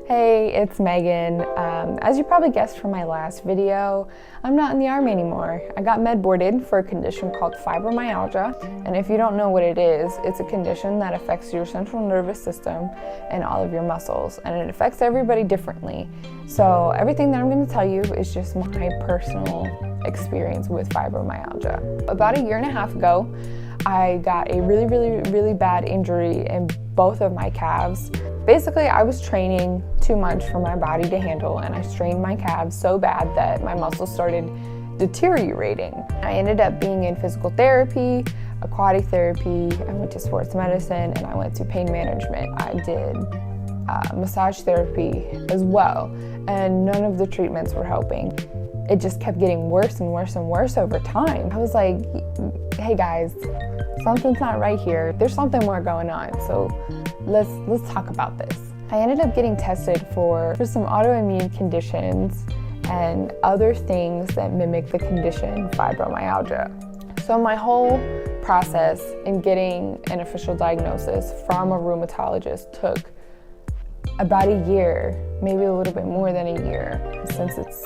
Hey, it's Megan. As you probably guessed from my last video, I'm not in the Army anymore. I got med-boarded for a condition called fibromyalgia, and if you don't know what it is, it's a condition that affects your central nervous system and all of your muscles, and it affects everybody differently. So everything that I'm going to tell you is just my personal experience with fibromyalgia. About 1.5 years ago, I got a really bad injury in both of my calves. Basically, I was training too much for my body to handle, and I strained my calves so bad that my muscles started deteriorating. I ended up being in physical therapy, aquatic therapy, I went to sports medicine, and I went to pain management. I did massage therapy as well, and none of the treatments were helping. It just kept getting worse and worse and worse over time. I was like, hey guys, something's not right here. There's something more going on, so let's talk about this. I ended up getting tested for some autoimmune conditions and other things that mimic the condition fibromyalgia. So my whole process in getting an official diagnosis from a rheumatologist took about 1 year, maybe a little bit more than 1 year, since it's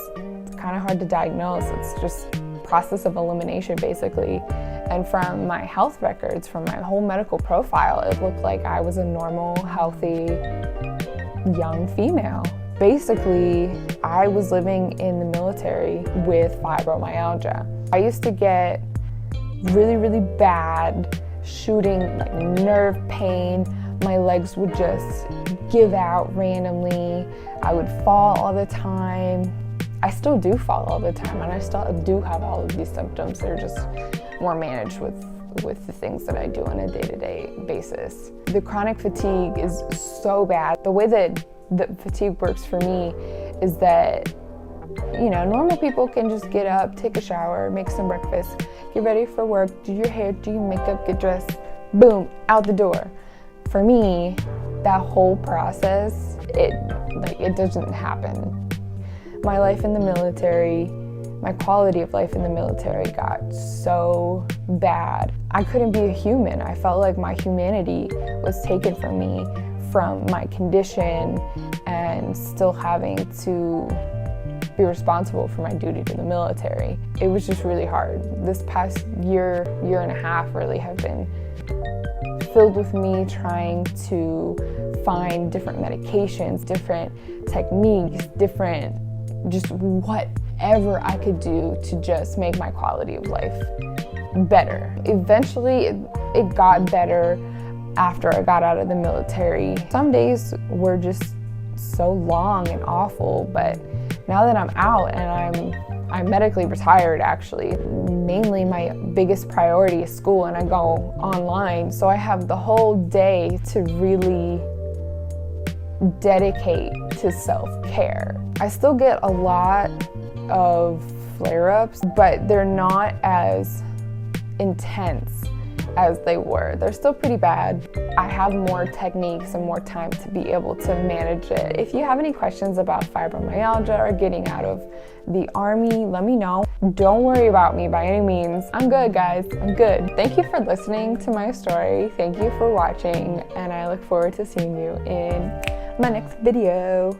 kind of hard to diagnose. It's just process of elimination basically. And from my health records, from my whole medical profile, it looked like I was a normal, healthy, young female. Basically, I was living in the military with fibromyalgia. I used to get really bad shooting, like nerve pain. My legs would just give out randomly. I would fall all the time. I still do fall all the time, and I still do have all of these symptoms. They're just more managed with the things that I do on a day-to-day basis. The chronic fatigue is so bad. The way that the fatigue works for me is that, you know, normal people can just get up, take a shower, make some breakfast, get ready for work, do your hair, do your makeup, get dressed, boom, out the door. For me, that whole process, it doesn't happen. My life in the military, my quality of life in the military got so bad. I couldn't be a human. I felt like my humanity was taken from me from my condition and still having to be responsible for my duty to the military. It was just really hard. This past year and a half really have been filled with me trying to find different medications, different techniques, just whatever I could do to just make my quality of life better. Eventually, it got better after I got out of the military. Some days were just so long and awful, but now that I'm out and I'm medically retired actually, mainly my biggest priority is school, and I go online, so I have the whole day to really dedicate to self-care. I still get a lot of flare-ups, but they're not as intense as they were. They're still pretty bad. I have more techniques and more time to be able to manage it. If you have any questions about fibromyalgia or getting out of the Army, let me know. Don't worry about me by any means. I'm good, guys. I'm good. Thank you for listening to my story. Thank you for watching, and I look forward to seeing you in my next video.